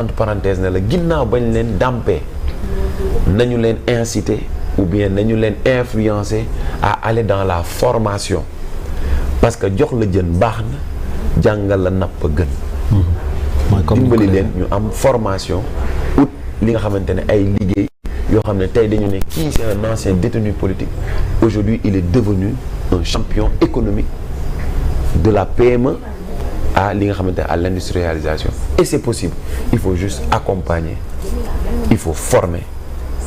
entre parenthèses ne la ginnaaw bañ leen dàmpee nañu leen inciter ou bien nañu leen influencer à aller dans la formation parce que jox la jën baax na jàngal la napp gën. dimbali leen ñu am formation ut li nga xamante ne ay liggéey yoo xam ne tey dañu ne kii c'est un ancien détenu politique aujourd'hui il est devenu un champion économique de la PME à li nga xamante ne à l'industrialisation et c'est possible il faut juste accompagner il faut former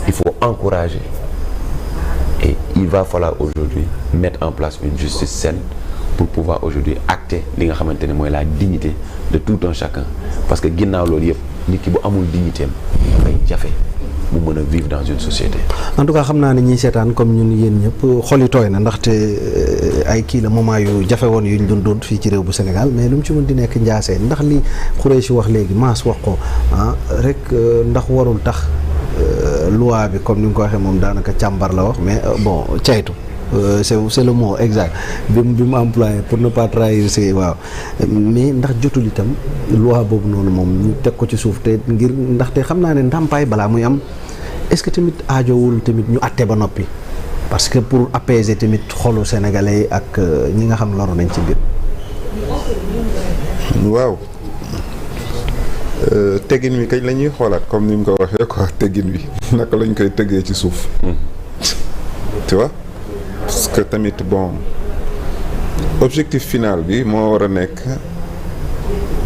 il faut encourager et il va falloir aujourd'hui mettre en place une justice saine pour pouvoir aujourd'hui acter li nga xamante ne mooy la dignité de tout un chacun parce que ginnaaw loolu yëpp nit ki bu amul dignité am dafay jafe mu mën a vivre dans une société. en tout cas xam naa ne ñiy seetaan comme ñun yéen ñëpp xol yi tooy na ndaxte ay kii la moment yu jafe woon yu ñu doon doon fii ci réew bu Sénégal mais lu mu ci mën di nekk njaasee ndax li Khoureychi wax léegi Mass wax ko rek ndax warul tax loi bi comme ni nga ko waxee moom daanaka càmbar la wax mais bon caytu. c'est le mot exact bi mu employé pour ne pas trahir c'est waaw mais ndax jotul itam loi boobu noonu moom ñu teg ko ci suuf te ngir ndaxte xam naa ne ndàmpaay balaa muy am est-ce que tamit aajowul tamit ñu àtte ba noppi parce que pour apaiser tamit xolu sénégalais ak ñi nga xam loru nañ ci biir. waaw teggin wi kañ la ñuy xoolaat comme ni mu ko waxee quoi teggin wi naka lañ koy teggee ci suuf. tu vois. parce que tamit bon objectif final bi moo war a nekk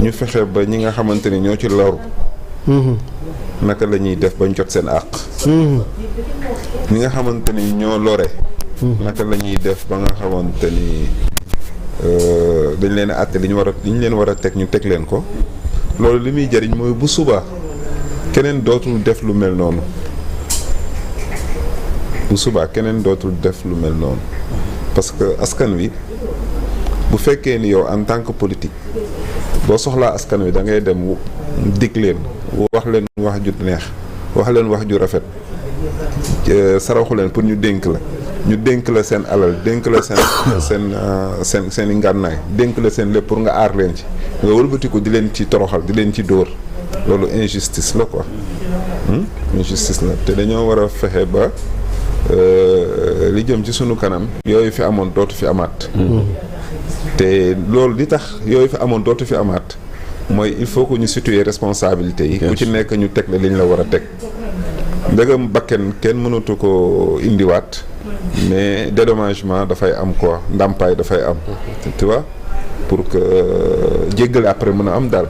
ñu fexe ba ñi nga xamante ni ñoo ci loru naka la ñuy def bañ jot seen àq ñi nga xamante ni ñoo lore naka la ñuy def ba nga xamante ni dañ leen a àtte li ñu leen war a teg ñu teg leen ko loolu li muy jëriñ mooy bu subaa keneen dootul def lu mel noonu parce que askan wi bu fekkee ni yow en tant que politique boo soxlaa askan wi da ngay dem dig leen wax leen wax ju neex wax leen wax ju rafet saraxu leen pour ñu dénk la seen alal dénk la seen i ngànnaay dénk la seen lépp pour nga aar leen ci nga wëlbatiku di leen ci toroxal di leen ci dóor loolu injustice la quoi injustice la te dañoo war a fexe ba li jëm ci sunu kanam yooyu fi amoon dootu fi amaat te loolu li tax yooyu fi amoon dootu fi amaat mooy il faut que ñu situer responsabilité yi ku ci nekk ñu teg la li ñu la war a teg ndegam bakken kenn mënatu ko indiwaat mais dédommagement dafay am quoi ndàmpaay dafay am tu vois pour que jéggale après mën a am daal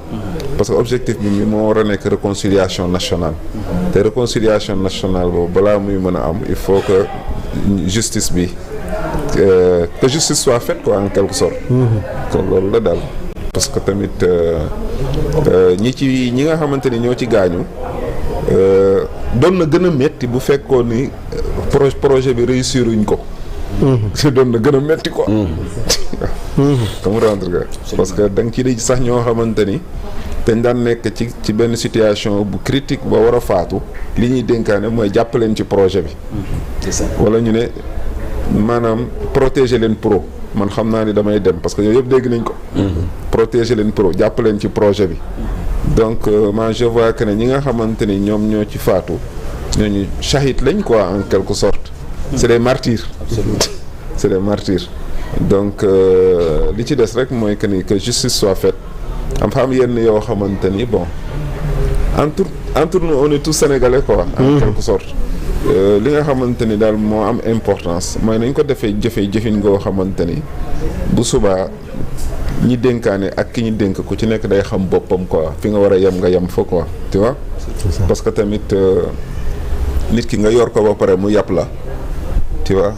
parce que objectif bi mi moo war a nekk réconciliation nationale te réconciliation nationale boobu balaa muy mën a am il faut que justice bi que justice soit faite quoi en quelque sorte kon loolu la daal parce que tamit ñi nga xamante ni ñoo ci gaañu doon na gën a metti bu fekkoon ni projet bi réussiruñ ko doon na gën a metti quoi comprendre nga parce que da nga ci di sax ñoo xamante ni dañ daan nekk ci benn situation bu critique ba war a faatu li ñuy dénkaane mooy jàppaleen ci projet bi wala ñu ne maanaam protéger leen pro man xam naa ni damay dem parce que yooyu yëpp dégg nañ ko protéger leen pro jàppaleen ci projet bi donc moi je vois que ne ñi nga xamante ni ñoom ñoo ci faatu ñooñu shahid lañ quoi en quelque sorte c'est des martyrs c'est des martyrs donc li ci des rek mooy que ni que justice soit faite am fa am yenn yoo xamante ni bon entre nous on est tous sénégalais quoi en quelque sorte li nga xamante ni daal moo am importance mooy nañ ko defee jëfin ngoo xamante ni bu subaa ñi dénkaane ak ki ñu dénk ku ci nekk day xam boppam quoi fi nga war a yem nga yem fa quoi tu vois parce que tamit nit ki nga yor ko ba pare mu yàpp la tu vois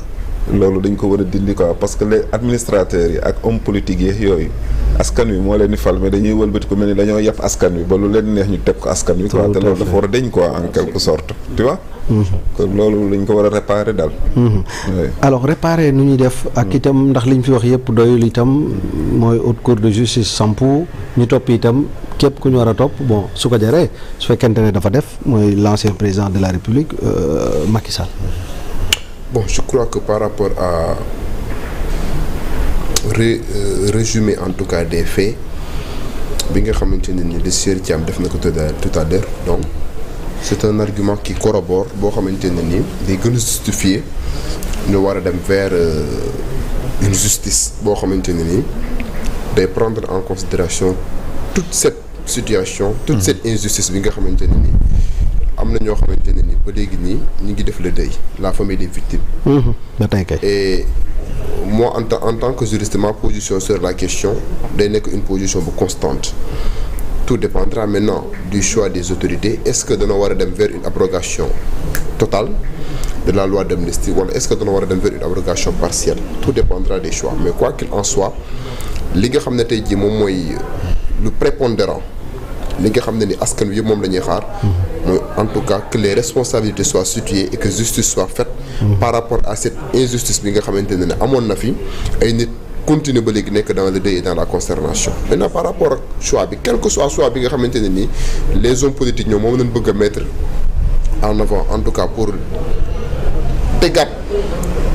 loolu dañ ko war a dindi quoi parce que les administrateurs yi ak hommes politiques yi yooyu askan wi moo leen di fal mais dañuy wëlbati ko mel ni dañoo yàpp askan wi ba lu leen neex ñu teg ko askan wi quoi te loolu dafa war a deñ quoi en quelque sorte tu vois kon loolu lañ ko war a réparer daal alors réparer nu ñuy def ak itam ndax liñ fi wax yëpp doyul itam mooy haute cour de justice sampu ñu topp itam képp ku ñu war a topp bon su ko jaree su fekkente ne dafa def mooy l'ancien président de la République Macky Sall. Bon, je crois que par rapport à résumé en tout cas des faits, bi nga xamante ne ni le sieur Thiam def na ko tout à l'heure donc c'est un argument qui corrobore boo xamante ne ni day gën a justifier ñu war a dem vers une justice boo xamante ne ni day prendre en considération toute cette situation toute cette injustice bi nga xamante ne ni am na ñoo xamante ne ni ba léegi nii ñu ngi def le deuil la famille des victimes. ba tey kay. Et moi en tant que juriste ma position sur la question day nekk une position bu constante. Tout dépendra maintenant du choix des autorités. Est-ce que dañoo war a dem vers une abrogation totale de la loi d'amnistie wala est-ce que dañoo war a dem vers une abrogation partielle? Tout dépendra des choix. Mais quoi qu'il en soit li nga xam ne tey jii moom mooy lu prépondérant li nga xam ne ni askan wi yëpp moom la ñuy xaar. mooy en tout cas que les responsabilités soient situées et que justice soit faite. Par rapport à cette injustice bi nga xamante ne amoon na fi ay nit. Continue ba léegi nekk dans le deuil et dans la consternation maintenant par rapport ak choix bi quel que soit choix bi nga xamante ne nii les hommes politiques ñoom moom lañ bëgg a mettre en avant en tout cas pour tegaat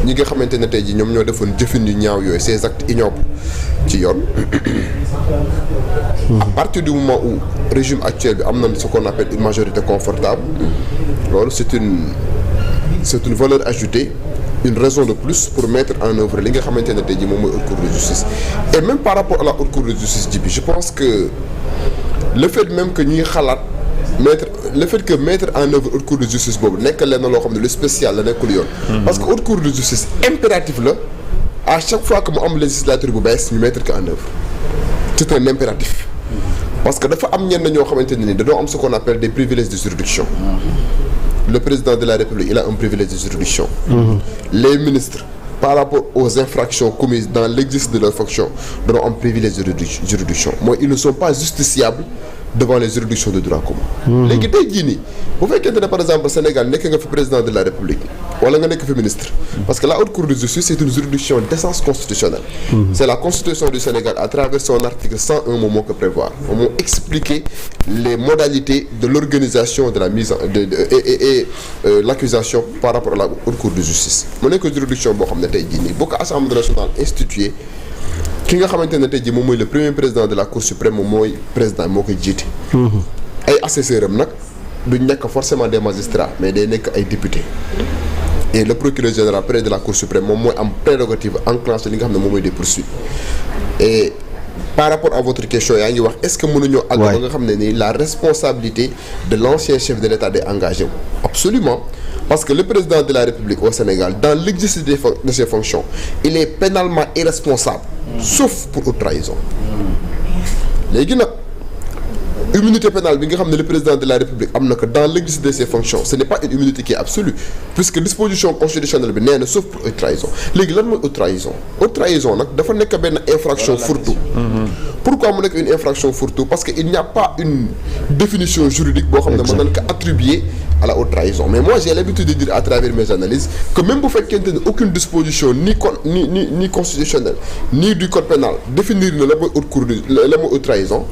ñi nga xamante ne tey jii ñoom ñoo defoon jëfin yu ñaaw yooyu ces actes ignobles ci yoon à partir du moment où régime actuel bi am na ce qu'on appelle une majorité confortable loolu c'est une valeur ajoutée une raison de plus pour mettre en œuvre li nga xamante ne tey jii moom mooy haute cour de justice et même par rapport à la haute cour de justice ji bi je pense que le fait même que ñuy xalaat mettre en œuvre haute cour de justice boobu nekk lenn loo xam ne lu spécial la nekkul yoon. Parce que haute cour de justice impératif la à chaque fois que mu am législature bu bees ñu mettre ko en œuvre c'est un impératif. Parce que dafa am ñenn ñoo xamante ne ni dañoo am ce qu'on appelle des privilèges de juridiction. Le président de la République il a un privilège de juridiction. Les ministres par rapport aux infractions commises dans l'exercice de leur fonction dañoo am privilège de juridiction mooy ils ne sont pas justiciables devant les juridictions de droit commun. Léegi tey jii nii bu fekkente ne par exemple Sénégal nekk nga fi président de la République wala nga nekk fi ministre. Parce que la haute cour de justice c'est une juridiction d'essence constitutionnelle. C'est la constitution du Sénégal à travers son article 101 moom moo ko prévoir moom moo expliquer les modalités de l'organisation de la mise en et l'accusation par rapport à la haute cour de justice. mu nekk juridiction boo xam ne tey jii nii boo ko Assemblée nationale instituée. Ki nga xamante ne tey jii moom mooy le premier président de la Cour suprême moom mooy président moo koy jiite. ay assesseurs am nag duñ nekk forcément des magistrats mais day nekk ay députés. Et le procureur général près de la Cour suprême moom mooy am prérogative enclenché li nga xam ne moom mooy des poursuites. Et par rapport à votre question yaa ngi wax est-ce que mënuñoo àgg ba nga xam ne nii la responsabilité de l'ancien chef de l'État day engagé wu. Absolument. Parce que le président de la République au Sénégal dans l'exercice de ses fonctions il est pénalement irresponsable sauf pour haute trahison. Léegi nag immunité pénale bi nga xam ne le président de la République am na ko dans l'exercice de ses fonctions ce n'est pas une immunité qui est absolue puisque disposition constitutionnelle bi nee na sauf pour haute trahison léegi lan mooy haute trahison. Haute trahison nag dafa nekk benn infraction fourre-tout. Pourquoi mu nekk une infraction fourre-tout parce que il n'y a pas une définition juridique boo xam ne mën nañ ko attribuer à la haute trahison mais moi j'ai l'habitude de dire à travers mes analyses que même bu fekkente ne aucune disposition ni constitutionnelle ni du code pénal définir na la mooy haute cour la mooy haute trahison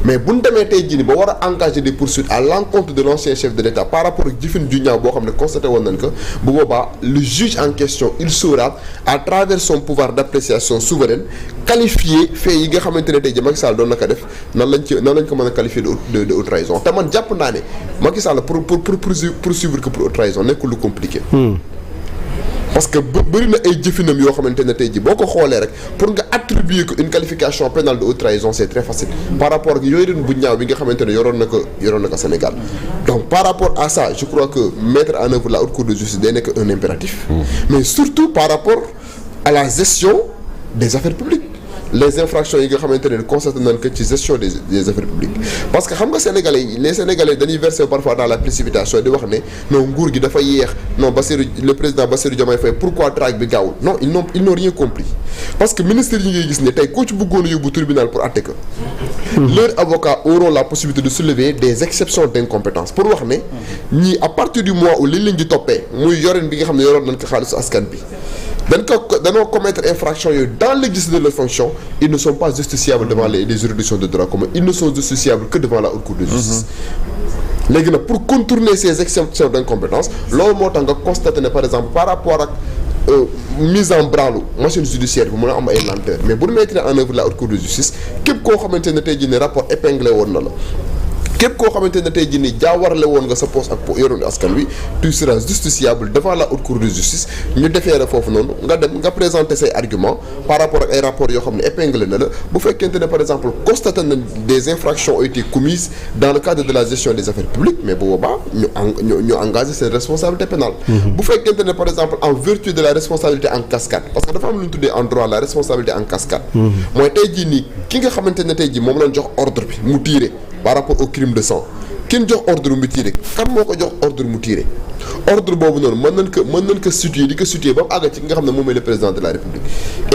mais bu ñu demee tey jii nii ba war a engager des poursuites à l'encontre de l'ancien chef de l'État par rapport ak jëfin ju ñaaw boo xam ne constaté woon nañ ko bu boobaa le juge en question il saura à travers son pouvoir d'appréciation souveraine qualifier fait yi nga xamante ne tey jii Macky Sall doon na ko def nan lañ ko mën a qualifier de haute trahison te man jàpp naa ne Macky Sall pour poursuivre que pour haute trahison nekkul lu compliqué. Parce que bëri na ay jëfinam yoo xamante ne tey jii boo ko xoolee rek pour nga attribuer ko une qualification pénale de haute trahison c'est très facile par rapport ak yooyu bu ñaaw bi nga xamante ne yoroon na ko Sénégal. Donc par rapport à ça je crois que mettre en œuvre la haute cour de justice day nekk un impératif. Mais surtout par rapport à la gestion des affaires publiques. Les infractions yi nga xamante ne constaté nañ que ci gestion des affaires publiques parce que xam nga les Sénégalais dañuy verser parfois dans la précipitation di wax ne non nguur gi dafa yéex non le président Bassirou Diomaye Faye pourquoi traque bi gaawul non ils n'ont rien compris parce que ministère yi ngay gis ne tey koo ci bëggoon a yóbbu tribunal pour àtte ko leurs avocats auront la possibilité de soulever des exceptions d'incompétence pour wax ne ñii à partir du mois où li leen di toppee muy yorin bi nga xam ne yoroon nañ ko xaalisu askan bi dañoo commettre infraction yooyu dans l'exercice de leur fonction ils ne sont pas justiciables devant les juridictions de droit commun ils ne sont justiciables que devant la haute cour de justice. Léegi nag pour contourner ces exceptions d'incompétence loolu moo tax nga constater ne par exemple par rapport ak mise en branle machine judiciaire bi mën a am ay lenteur mais bu ñu mettre en œuvre la haute cour de justice képp koo xamante ne tey jii ne rapport épinglé woon na la képp koo xamante ne tey jii nii jaawarle woon nga sa poste ak yoroon askan wi tu seras justiciable devant la haute cour de justice ñu defee la foofu noonu nga dem nga présenter say arguments par rapport ak ay rapports yoo xam ne épinglé na la bu fekkente ne par exemple constaté na des infractions ont été commises dans le cadre de la gestion des affaires publiques mais bu boobaa ñu engagé seen responsabilité pénale bu fekkente ne par exemple en vertu de la responsabilité en cascade parce que dafa am lu ñu tuddee en droit la responsabilité en cascade mooy tey jii nii ki nga xamante ne tey jii moom lañ jox ordre bi mu tirer par rapport au crime de sang kin jox ordre mu tiré kan moo ko jox ordre mu tiré ordre boobu noonu mën nañ ko situer di ko situer ba mu àgg ci nga xam ne moom mooy le président de la république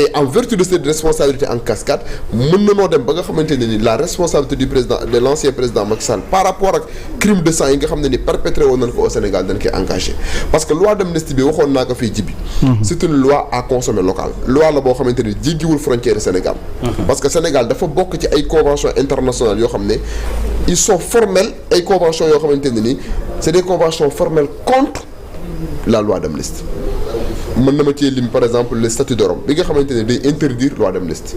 et en vertu de cette responsabilité en cascade mën na noo dem ba nga xamante ne ni la responsabilité du président de l'ancien président Macky Sall par rapport ak crime de sang yi nga xam ne ni perpétré woon nañ ko au Sénégal dañ koy engagé parce que loi d'amnistie bi waxoon naa ko fii jibi c'est une loi à consommer local loi la boo xamante ni jéggiwul frontière Sénégal parce que Sénégal dafa bokk ci ay conventions internationales yoo xam ne ils sont formels ay conventions yoo xamante ne ni c'est des conventions formelles contre la loi d'amnistie mën na ma cee lim par exemple le statut de Rome bi nga xamante ne day interdire loi d'amnistie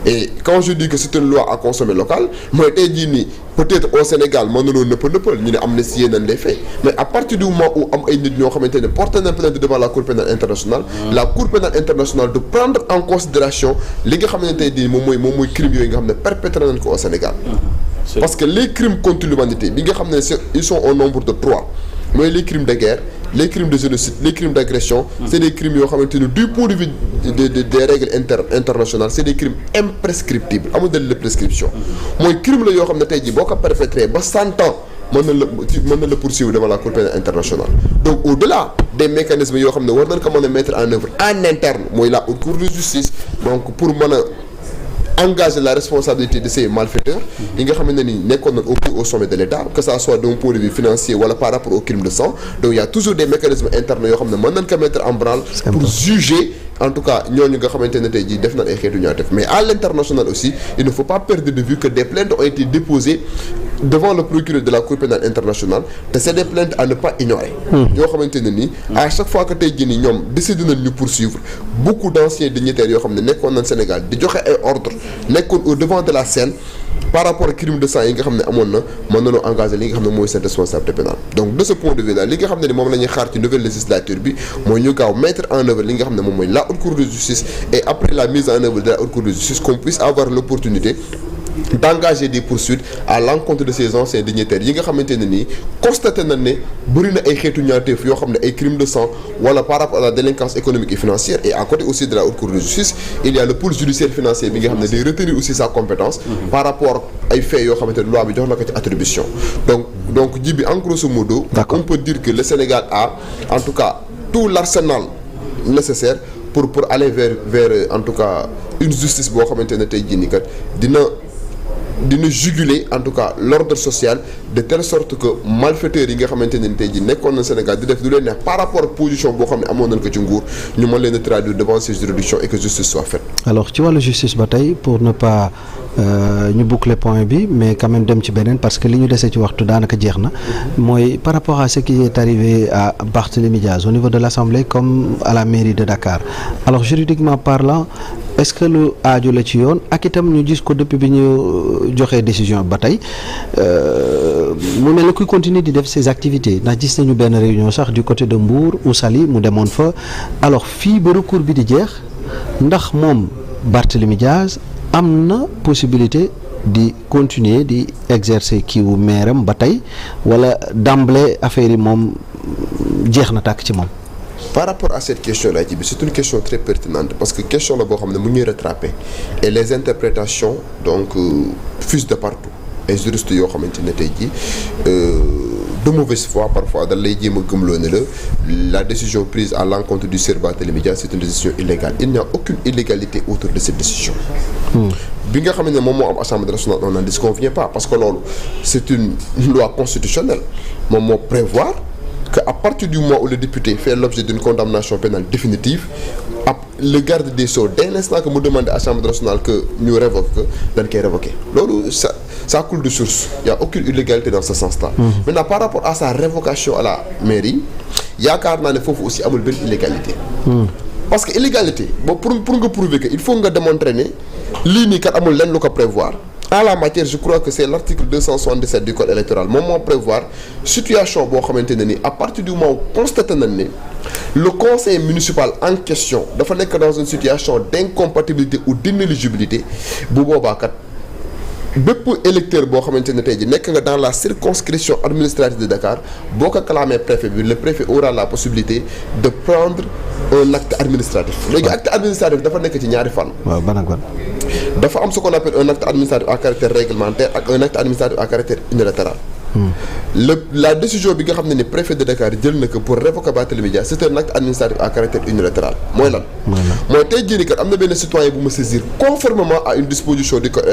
et quand je dis que c'est une loi à consommer local mooy tey jii nii peut-être au Sénégal mën nañoo nëppal ñu ne amnistier nañ les faits mais à partir du moment où am ay nit ñoo xamante ne porté nañ plainte devant la Cour pénale internationale la Cour pénale internationale de prendre en considération li nga xamante ne tey moom mooy crime yooyu nga xam ne perpétré nañ ko au Sénégal parce que les crimes contre l'humanité bi nga xam ne ils sont au nombre de 3 mooy les crimes de guerre les crimes de génocide les crimes d'agression c'est des crimes yoo xamante ni du point de vue des règles internationales c'est des crimes imprescriptibles amul délai de prescription mooy crime la yoo xam ne tey jii boo ko perpétré ba 100 ans mën na la poursuivre devant la Cour pénale internationale donc au-delà des mécanismes yoo xam ne war nañ ko mën a mettre en œuvre en interne mooy la haute cour de justice donc pour mën a engager la responsabilité de ces malfaiteurs yi nga xamante ne ni nekkoon nañ au sommet de l'État que ça soit d'un point de vue financier wala par rapport au crime de sang donc il y a toujours des mécanismes internes yoo xam ne mën nañ ko mettre en branle pour juger en tout cas ñooñu nga xamante ne tey jii def nañ ay xeetu ñaawteef mais à l'international aussi il ne faut pas perdre de vue que des plaintes ont été déposées devant le procureur de la Cour pénale internationale te c'est des plaintes à ne pas ignorer yoo xamante ne nii à chaque fois que tey jii nii ñoom décidé nañ ñu poursuivre beaucoup d'anciens dignitaires yoo xam ne nekkoon nañ Sénégal di joxe ay ordres nekkoon au devant de la scène par rapport ak crime de sang yi nga xam ne amoon na mën nañoo engagé li nga xam ne mooy seen responsabilité pénale donc de ce point de vue là li nga xam ne ni moom la ñuy xaar ci nouvelle législature bi mooy ñu gaaw mettre en œuvre li nga xam ne moom mooy la haute cour de justice et après la mise en œuvre de la haute cour de justice qu'on puisse avoir l'opportunité d'engager des poursuites à l'encontre de ces anciens dignitaires yi nga xamante ne nii constaté nañ ne bëri na ay xeetu ñaawteef yoo xam ne ay crimes de sang wala par rapport à la délinquance économique et financière et à côté aussi de la haute cour de justice il y a le pôle judiciaire financier bi nga xam ne day retenir aussi sa compétence par rapport ay faits yoo xamante ne loi bi jox na ko ci attribution donc ji bi en grosso modo on peut dire que le Sénégal a en tout cas tout l'arsenal nécessaire pour aller vers en tout cas une justice boo xamante ne tey jii nii kat dina juguler en tout cas l'ordre social de telle sorte que malfaiteurs yi nga xamante ne tey jii nekkoon na Sénégal di def lu leen neex par rapport ak position boo xam ne amoon nañ ko ci nguur ñu mën leen a traduire devant ces juridictions et que justice soit faite. alors ci wàllu justice ba tey pour ne pas ñu boucler point bi mais quand même dem ci beneen parce que li ñu desee ci waxtu daanaka jeex na mooy par rapport à ce qui est arrivé à Barthélémy Diaz au niveau de l'Assemblée comme à la mairie de Dakar alors juridiquement parlant est-ce que lu aajo la ci yoon ak itam ñu gis ko depuis bi ñu joxee décision ba tey mu mel ni kuy continuer di def ses activités ndax gis nañu benn réunion sax du côté de Mbour ou Saly mu demoon fa alors fii ba recours bi di jeex ndax moom Barthélémy Diaz am na possibilité di continuer di exercer kiiwu mairam ba tey wala d'emblée affaire yi moom jeex na tàkk ci moom. Par rapport à cette question-là c'est une question très pertinente parce que question la boo xam ne mu ñuy rattraper et les interprétations donc fusent de partout ay juristes yoo xamante ne tey jii de mauvaise foi parfois dañ lay jéem a gëmloo ne la décision prise à l'encontre du Sir Barthélémy Diaz c'est une décision illégale il n'y a aucune illégalité autour de cette décision bi nga xam ne moom moo am Assemblée nationale on n'en disconvient pas parce que loolu c'est une loi constitutionnelle moom moo prévoir que à partir du moment où le député fait l'objet d'une condamnation pénale définitive le garde des Sceaux dès l'instant que mu demande à l'Assemblée nationale que ñu révoque que dañ koy révoquer loolu ça coule de source il y a aucune illégalité dans ce sens-là maintenant par rapport à sa révocation à la mairie yaakaar naa ne foofu aussi amul benn illégalité parce que illégalité boobu pour nga prouver que il faut nga démontrer ne lii nii kat amul lenn lu ko prévoir en la matière je crois que c'est l'article 277 du code électoral moom moo prévoir situation boo xamante ne ni à partir du moment où constaté nañ ne le conseil municipal en question dafa nekk dans une situation d'incompatibilité ou d'inéligibilité bu boobaa kat bépp électeur boo xamante ne tey ji nekk nga dans la circonscription administrative de Dakar boo ko clamé préfet bi le préfet aura la possibilité de prendre un acte administratif. léegi acte administratif dafa nekk ci ñaari fànn. waaw ban ak ban. dafa am ce qu'on appelle un acte administratif à caractère réglementaire ak un acte administratif à caractère unilatéral. La décision bi nga xam ne ni préfet de Dakar jël na ko pour révoquer Barthélémy Dias c'est un acte administratif à caractère unilatéral mooy lan. mooy tey jii nii kat am na benn citoyen bu ma saisir conformément à une disposition du code